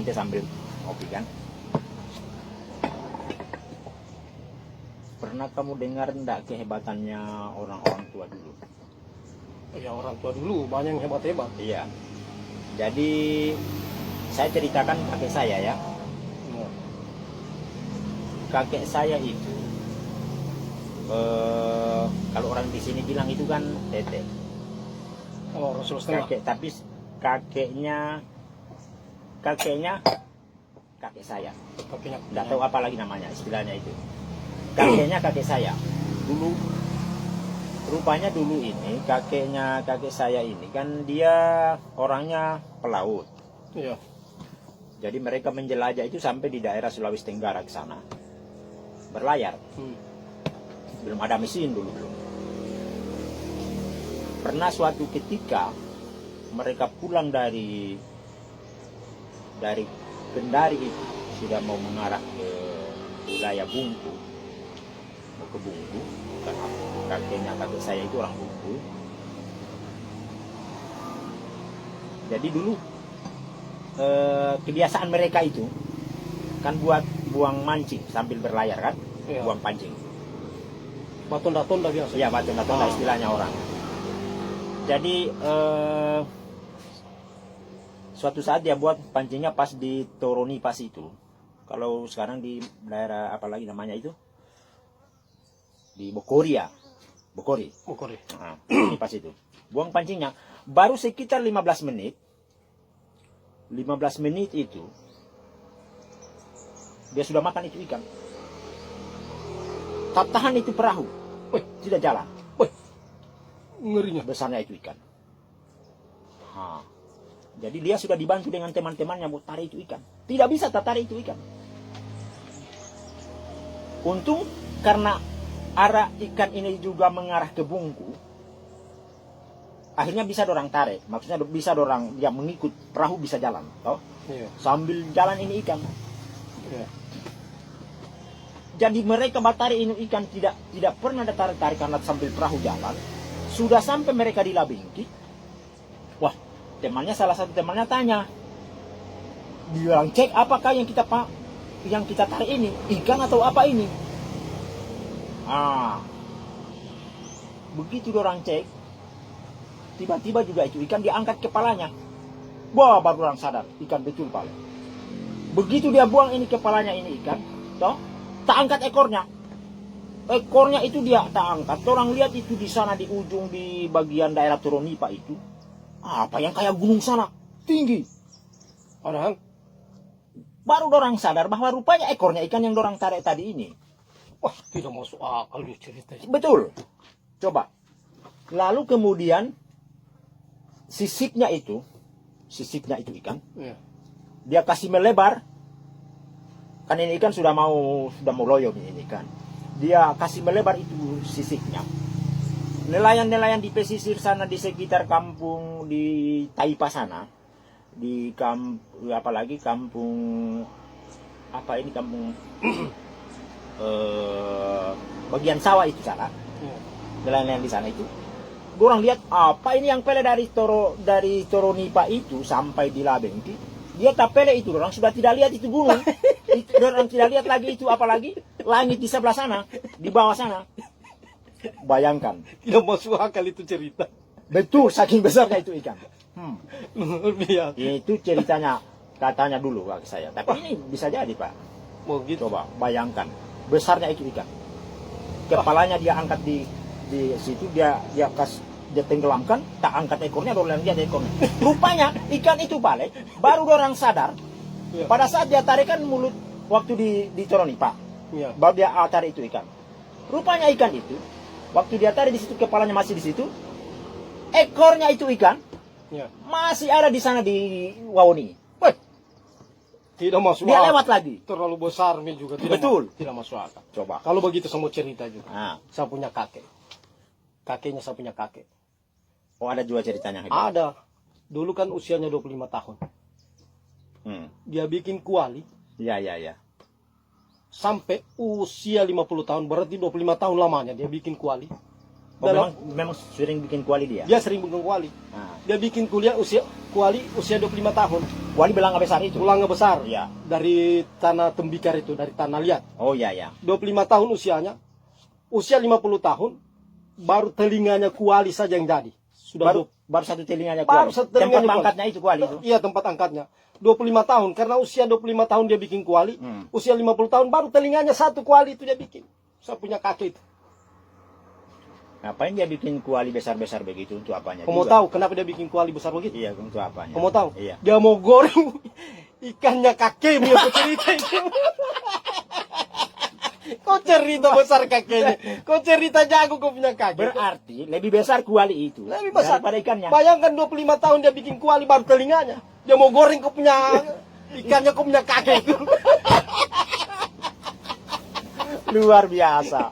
santai sambil ngopi kan. Pernah kamu dengar enggak kehebatannya orang-orang tua dulu? Ya orang tua dulu banyak yang hebat-hebat. Iya. Jadi saya ceritakan kakek saya ya. Ya. Kakek saya itu kalau orang di sini bilang itu kan tete. Oh, Rasul setengah. Kakek, tapi kakeknya kakek saya. Kakeknya. Enggak tahu apa lagi namanya istilahnya itu. Kakeknya kakek saya. Dulu rupanya dulu ini kakeknya kakek saya ini kan dia orangnya pelaut. Iya. Jadi mereka menjelajah itu sampai di daerah Sulawesi Tenggara ke sana. Berlayar. Belum ada mesin dulu belum. Pernah suatu ketika mereka pulang dari Kendari itu sudah mau mengarah ke wilayah Bungku. Mau ke Bungku karena kakeknya kakek saya itu orang Bungku. Jadi dulu kebiasaan mereka itu kan buat buang mancing sambil berlayar kan, Iya. buang pancing. Batonda-tonda biasa. Ya batonda-tonda istilahnya orang. Jadi suatu saat dia buat pancingnya pas di Toroni pas itu. Kalau sekarang di daerah apa lagi namanya itu? Di Bokori ya. Bokori. Bokori. Nah, ini pas itu. Buang pancingnya baru sekitar 15 menit. 15 menit itu dia sudah makan itu ikan. Tak tahan itu perahu. Tidak jalan. Ngerinya. Besarnya itu ikan. Jadi dia sudah dibantu dengan teman-temannya buat tarik itu ikan. Tidak bisa tarik itu ikan. Untung karena arah ikan ini juga mengarah ke Bungku. Akhirnya bisa dorang tarik. Maksudnya bisa dorang dia mengikut perahu bisa jalan. Toh? Iya. Sambil jalan ini ikan. Iya. Jadi mereka tarik ini ikan tidak pernah ada tarik karena sambil perahu jalan. Sudah sampai mereka di Labingki. Wah, salah satu temannya tanya. Bilang cek apakah yang kita tarik ini ikan atau apa ini? Begitu orang cek, tiba-tiba juga itu ikan diangkat kepalanya. Wah, baru orang sadar ikan betul paling. Begitu dia buang ini kepalanya ini ikan, toh, tak angkat ekornya. Ekornya itu dia tak angkat. Orang lihat itu di sana di ujung di bagian daerah Toronipa itu. Apa yang kayak gunung sana, tinggi. Padahal Baru dorang sadar bahwa rupanya ekornya ikan yang dorang tarik tadi ini. wah, tidak masuk akal dia cerita. Betul. Coba. Lalu kemudian sisiknya itu ikan. Iya. Dia kasih melebar. Kan ini ikan sudah mau loyo ini ikan. Dia kasih melebar itu sisiknya. Nelayan-nelayan di pesisir sana di sekitar kampung di Taipa sana, di kampung bagian sawah itu sana. Iya. Nelayan-nelayan di sana itu. Orang lihat apa ini yang pele dari Toronipa itu sampai di Labengki. Dia tak pele itu, orang sudah tidak lihat itu gunung. Orang tidak lihat lagi itu apalagi langit di sebelah sana, di bawah sana. Bayangkan. Tidak masuk akal itu cerita. Betul, saking besarnya itu ikan. Luar biasa. Itu ceritanya, katanya dulu bagi saya. Tapi ini bisa jadi, Pak. Mau gitu. Coba bayangkan, besarnya itu ikan. Kepalanya dia angkat di situ, dia tenggelamkan, tak angkat ekornya, dorang lihat ekornya. Rupanya ikan itu balik, baru orang sadar. Iya. Pada saat dia tarikan mulut waktu di Toronipa, Iya. baru dia tarik itu ikan. Rupanya ikan itu, waktu dia tarik di situ kepalanya masih di situ, ekornya itu ikan Iya. masih ada di sana di Wawoni. Wah, Tidak masuk dia akal. lewat lagi. Terlalu besar juga tidak. Betul. Tidak masuk akal. Coba. Kalau begitu saya mau cerita juga. Nah, Saya punya kakek. Kakeknya saya punya kakek. oh ada juga ceritanya hebat. Ada. Dulu kan usianya 25 tahun. Dia bikin kuali Ya. sampai usia 50 tahun. Berarti 25 tahun lamanya dia bikin kuali. Oh, memang sering bikin kuali dia. Dia sering bikin kuali. Nah, Dia bikin kuali usia 25 tahun. kuali belanga besar itu. Tulangnya besar. Iya. Dari tanah tembikar itu, dari tanah liat. Oh iya ya. 25 tahun usianya. Usia 50 tahun baru telinganya kuali saja yang jadi. Sudah Baru satu telinganya Baru kuali. satu telinganya Tempat kuali. angkatnya itu kuali itu. Iya, tempat angkatnya. 25 tahun. Karena usia 25 tahun dia bikin kuali. Usia 50 tahun baru telinganya satu kuali itu dia bikin. Saya punya kakek itu. Ngapain dia bikin kuali besar-besar begitu, untuk apanya? Kamu mau juga? tahu kenapa dia bikin kuali besar begitu? Iya, untuk apanya? Kamu mau tahu? Iya. Dia mau goreng ikannya kakekmu yang cerita itu. Kau cerita besar kakeknya. Kau cerita jago kau punya kakek. Berarti lebih besar kuali itu Lebih besar daripada ikannya. Bayangkan 25 tahun dia bikin kuali baru telinganya. Dia mau goreng kau punya ikannya kau punya kakek itu. Luar biasa.